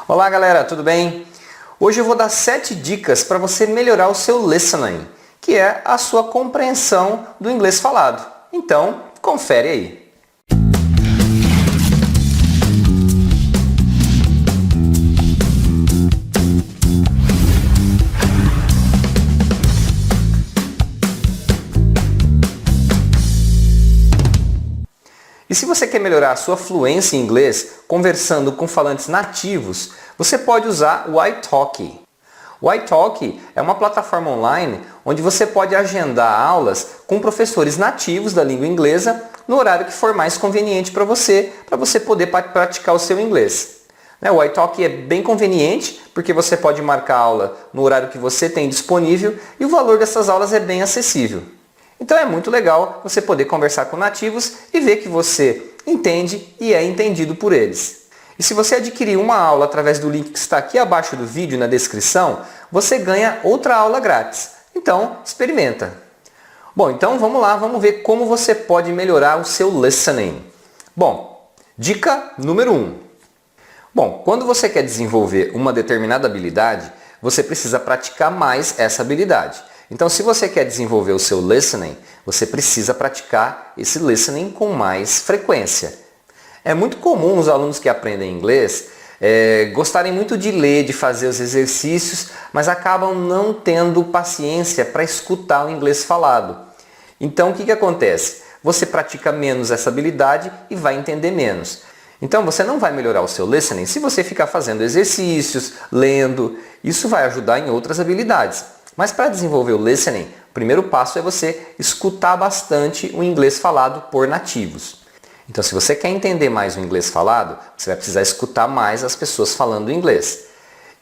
Olá galera, tudo bem? Hoje eu vou dar 7 dicas para você melhorar o seu listening, que é a sua compreensão do inglês falado. Então, confere aí. E se você quer melhorar a sua fluência em inglês conversando com falantes nativos, você pode usar o italki. O italki é uma plataforma online onde você pode agendar aulas com professores nativos da língua inglesa no horário que for mais conveniente para você poder praticar o seu inglês. O italki é bem conveniente porque você pode marcar a aula no horário que você tem disponível e o valor dessas aulas é bem acessível. Então é muito legal você poder conversar com nativos e ver que você entende e é entendido por eles. E se você adquirir uma aula através do link que está aqui abaixo do vídeo na descrição, você ganha outra aula grátis. Então, experimenta. Bom, então vamos lá, vamos ver como você pode melhorar o seu listening. Bom, dica número 1. Bom, quando você quer desenvolver uma determinada habilidade, você precisa praticar mais essa habilidade. Então, se você quer desenvolver o seu listening, você precisa praticar esse listening com mais frequência. É muito comum os alunos que aprendem inglês gostarem muito de ler, de fazer os exercícios, mas acabam não tendo paciência para escutar o inglês falado. Então, o que acontece? Você pratica menos essa habilidade e vai entender menos. Então, você não vai melhorar o seu listening se você ficar fazendo exercícios, lendo. Isso vai ajudar em outras habilidades. Mas para desenvolver o listening, o primeiro passo é você escutar bastante o inglês falado por nativos. Então, se você quer entender mais o inglês falado, você vai precisar escutar mais as pessoas falando inglês.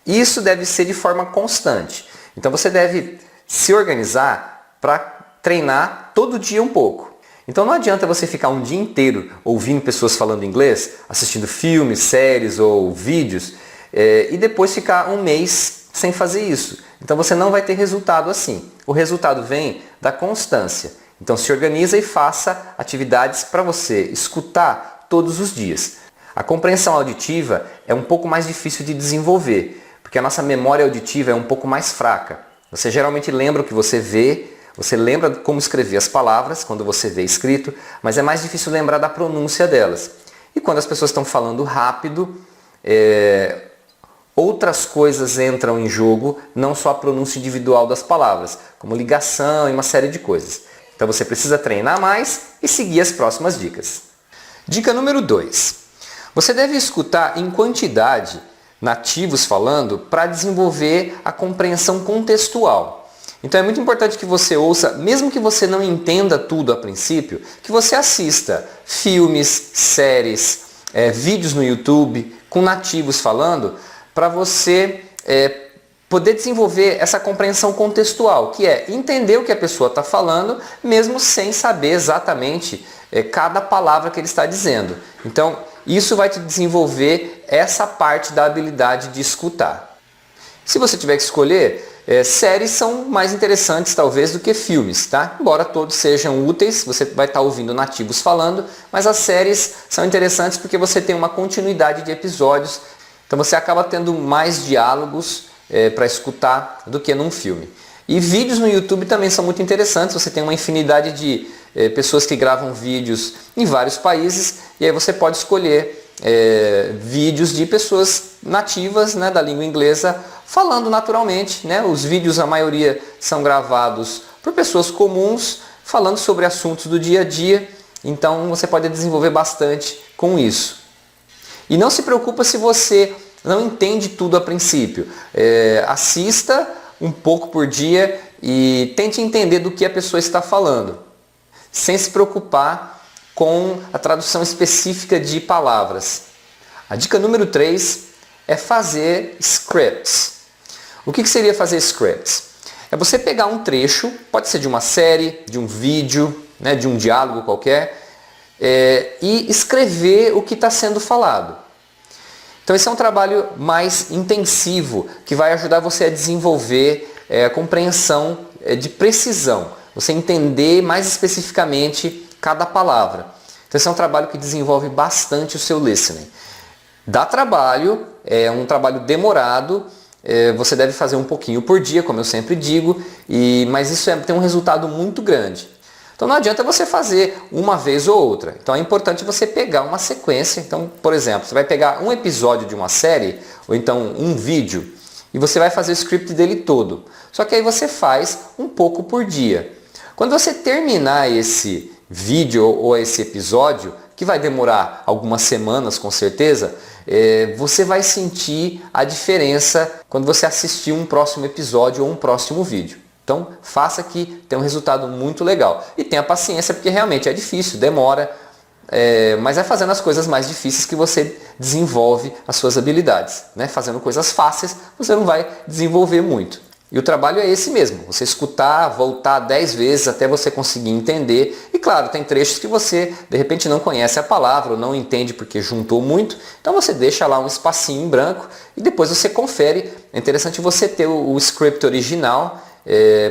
Isso deve ser de forma constante. Então, você deve se organizar para treinar todo dia um pouco. Então, não adianta você ficar um dia inteiro ouvindo pessoas falando inglês, assistindo filmes, séries ou vídeos, e depois ficar um mês sem fazer isso. Então você não vai ter resultado assim. O resultado vem da constância. Então se organiza e faça atividades para você escutar todos os dias. A compreensão auditiva é um pouco mais difícil de desenvolver, porque a nossa memória auditiva é um pouco mais fraca. Você geralmente lembra o que você vê, você lembra como escrever as palavras quando você vê escrito, mas é mais difícil lembrar da pronúncia delas. E quando as pessoas estão falando rápido, outras coisas entram em jogo, não só a pronúncia individual das palavras, como ligação e uma série de coisas. Então você precisa treinar mais e seguir as próximas dicas. Dica número 2. Você deve escutar em quantidade nativos falando para desenvolver a compreensão contextual. Então é muito importante que você ouça, mesmo que você não entenda tudo a princípio, que você assista filmes, séries, vídeos no YouTube com nativos falando, para você poder desenvolver essa compreensão contextual, que é entender o que a pessoa está falando, mesmo sem saber exatamente cada palavra que ele está dizendo. Então, isso vai te desenvolver essa parte da habilidade de escutar. Se você tiver que escolher, séries são mais interessantes talvez do que filmes, tá? Embora todos sejam úteis, você vai estar ouvindo nativos falando, mas as séries são interessantes porque você tem uma continuidade de episódios. Então você acaba tendo mais diálogos para escutar do que num filme. E vídeos no YouTube também são muito interessantes. Você tem uma infinidade de pessoas que gravam vídeos em vários países e aí você pode escolher vídeos de pessoas nativas, né, da língua inglesa falando naturalmente. Os vídeos, a maioria, são gravados por pessoas comuns falando sobre assuntos do dia a dia. Então você pode desenvolver bastante com isso. E não se preocupa se você não entende tudo a princípio. Assista um pouco por dia e tente entender do que a pessoa está falando, sem se preocupar com a tradução específica de palavras. A dica número 3 é fazer scripts. O que seria fazer scripts? É você pegar um trecho, pode ser de uma série, de um vídeo, de um diálogo qualquer, e escrever o que está sendo falado. Então esse é um trabalho mais intensivo, que vai ajudar você a desenvolver a compreensão de precisão, você entender mais especificamente cada palavra. Então esse é um trabalho que desenvolve bastante o seu listening. Dá trabalho, é um trabalho demorado, você deve fazer um pouquinho por dia, como eu sempre digo, mas isso tem um resultado muito grande. Então não adianta você fazer uma vez ou outra. Então é importante você pegar uma sequência. Então, por exemplo, você vai pegar um episódio de uma série, ou então um vídeo, e você vai fazer o script dele todo. Só que aí você faz um pouco por dia. Quando você terminar esse vídeo ou esse episódio, que vai demorar algumas semanas com certeza, você vai sentir a diferença quando você assistir um próximo episódio ou um próximo vídeo. Então faça que tenha um resultado muito legal. E tenha paciência porque realmente é difícil, demora, mas é fazendo as coisas mais difíceis que você desenvolve as suas habilidades. Né? Fazendo coisas fáceis você não vai desenvolver muito. E o trabalho é esse mesmo, você escutar, voltar 10 vezes até você conseguir entender. E claro, tem trechos que você de repente não conhece a palavra ou não entende porque juntou muito. Então você deixa lá um espacinho em branco e depois você confere. É interessante você ter o script original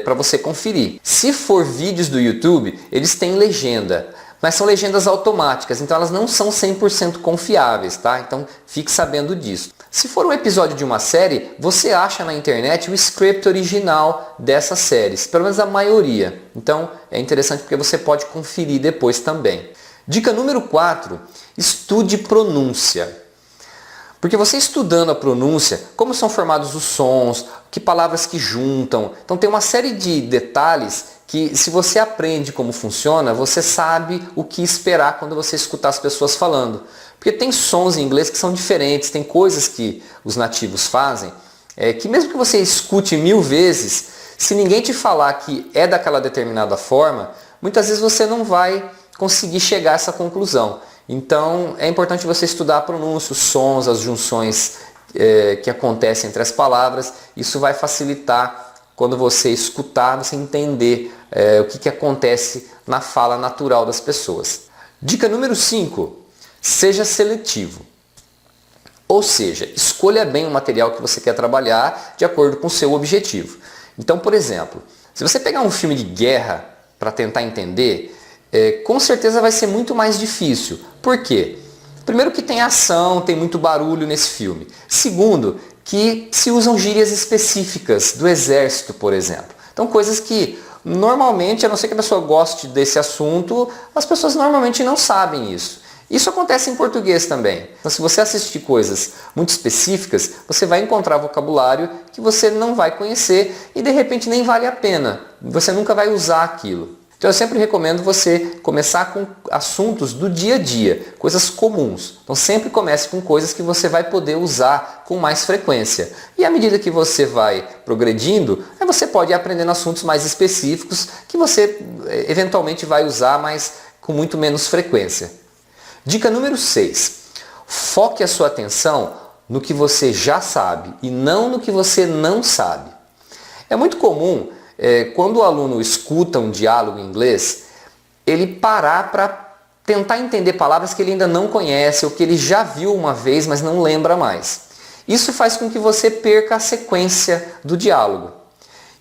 para você conferir. Se for vídeos do YouTube, eles têm legenda. Mas são legendas automáticas, então elas não são 100% confiáveis, tá? Então fique sabendo disso. Se for um episódio de uma série, você acha na internet o script original dessas séries, pelo menos a maioria. Então é interessante porque você pode conferir depois também. Dica número 4, estude pronúncia. Porque você estudando a pronúncia, como são formados os sons, que palavras que juntam, então tem uma série de detalhes que se você aprende como funciona, você sabe o que esperar quando você escutar as pessoas falando. Porque tem sons em inglês que são diferentes, tem coisas que os nativos fazem, que mesmo que você escute 1000 vezes, se ninguém te falar que é daquela determinada forma, muitas vezes você não vai conseguir chegar a essa conclusão. Então é importante você estudar a pronúncia, os sons, as junções que acontecem entre as palavras. Isso vai facilitar quando você escutar, você entender o que acontece na fala natural das pessoas. Dica número 5, seja seletivo. Ou seja, escolha bem o material que você quer trabalhar de acordo com o seu objetivo. Então, por exemplo, se você pegar um filme de guerra para tentar entender, com certeza vai ser muito mais difícil. Por quê? Primeiro que tem ação, tem muito barulho nesse filme. Segundo, que se usam gírias específicas do exército, por exemplo. Então coisas que normalmente, a não ser que a pessoa goste desse assunto, as pessoas normalmente não sabem isso. Isso acontece em português também. Então se você assistir coisas muito específicas, você vai encontrar vocabulário que você não vai conhecer e de repente nem vale a pena. Você nunca vai usar aquilo. Então eu sempre recomendo você começar com assuntos do dia a dia, coisas comuns. Então sempre comece com coisas que você vai poder usar com mais frequência. E à medida que você vai progredindo, aí você pode ir aprendendo assuntos mais específicos que você eventualmente vai usar, mas com muito menos frequência. Dica número 6. Foque a sua atenção no que você já sabe e não no que você não sabe. É muito comum quando o aluno escuta um diálogo em inglês, ele parar para tentar entender palavras que ele ainda não conhece ou que ele já viu uma vez, mas não lembra mais. Isso faz com que você perca a sequência do diálogo.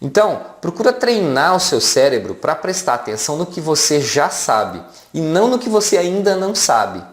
Então, procura treinar o seu cérebro para prestar atenção no que você já sabe e não no que você ainda não sabe.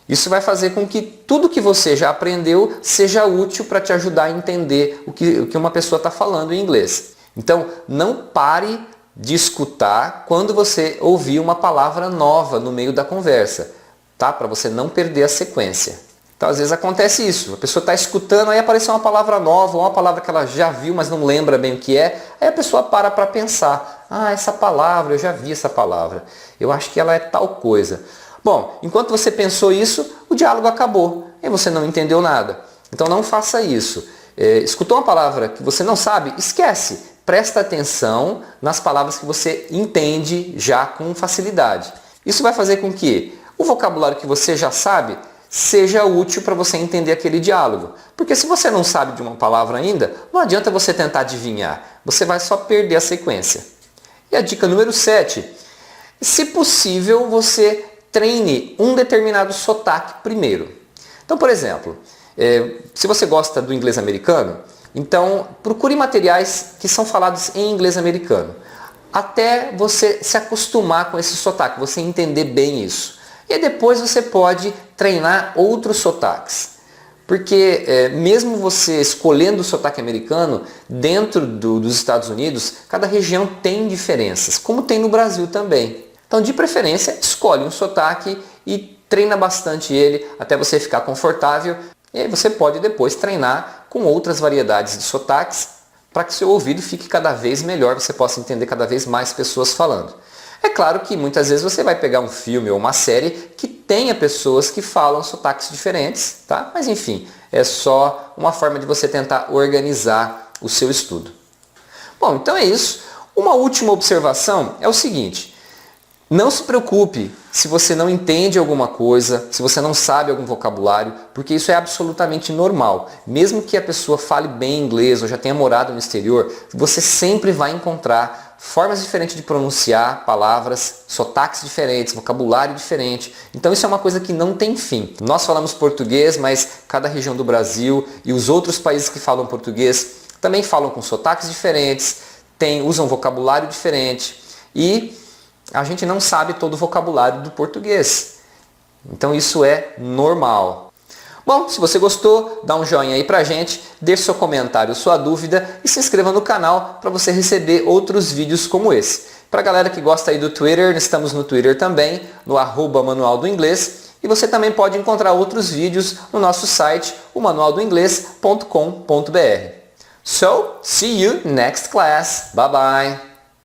Isso vai fazer com que tudo que você já aprendeu seja útil para te ajudar a entender o que uma pessoa está falando em inglês. Então, não pare de escutar quando você ouvir uma palavra nova no meio da conversa, tá? Para você não perder a sequência. Então, às vezes acontece isso. A pessoa está escutando, aí apareceu uma palavra nova, ou uma palavra que ela já viu, mas não lembra bem o que é. Aí a pessoa para pensar. Ah, essa palavra, eu já vi essa palavra. Eu acho que ela é tal coisa. Bom, enquanto você pensou isso, o diálogo acabou. E você não entendeu nada. Então, não faça isso. Escutou uma palavra que você não sabe? Esquece. Presta atenção nas palavras que você entende já com facilidade. Isso vai fazer com que o vocabulário que você já sabe seja útil para você entender aquele diálogo. Porque se você não sabe de uma palavra ainda, não adianta você tentar adivinhar. Você vai só perder a sequência. E a dica número 7. Se possível, você treine um determinado sotaque primeiro. Então, por exemplo, se você gosta do inglês americano, então procure materiais que são falados em inglês americano, até você se acostumar com esse sotaque, você entender bem isso. E aí depois você pode treinar outros sotaques. Porque mesmo você escolhendo o sotaque americano, dentro dos Estados Unidos, cada região tem diferenças, como tem no Brasil também. Então, de preferência, escolhe um sotaque e treina bastante ele até você ficar confortável. E aí você pode depois treinar com outras variedades de sotaques para que seu ouvido fique cada vez melhor, você possa entender cada vez mais pessoas falando. É claro que muitas vezes você vai pegar um filme ou uma série que tenha pessoas que falam sotaques diferentes, tá? Mas enfim, é só uma forma de você tentar organizar o seu estudo. Bom, então é isso. Uma última observação é o seguinte: não se preocupe se você não entende alguma coisa, se você não sabe algum vocabulário, porque isso é absolutamente normal. Mesmo que a pessoa fale bem inglês ou já tenha morado no exterior, você sempre vai encontrar formas diferentes de pronunciar palavras, sotaques diferentes, vocabulário diferente. Então isso é uma coisa que não tem fim. Nós falamos português, mas cada região do Brasil e os outros países que falam português também falam com sotaques diferentes, usam vocabulário diferente e a gente não sabe todo o vocabulário do português. Então isso é normal. Bom, se você gostou, dá um joinha aí pra gente, deixe seu comentário, sua dúvida e se inscreva no canal para você receber outros vídeos como esse. Para a galera que gosta aí do Twitter, estamos no Twitter também, no @Manual do Inglês. E você também pode encontrar outros vídeos no nosso site, o manualdoinglês.com.br. So, see you next class. Bye bye.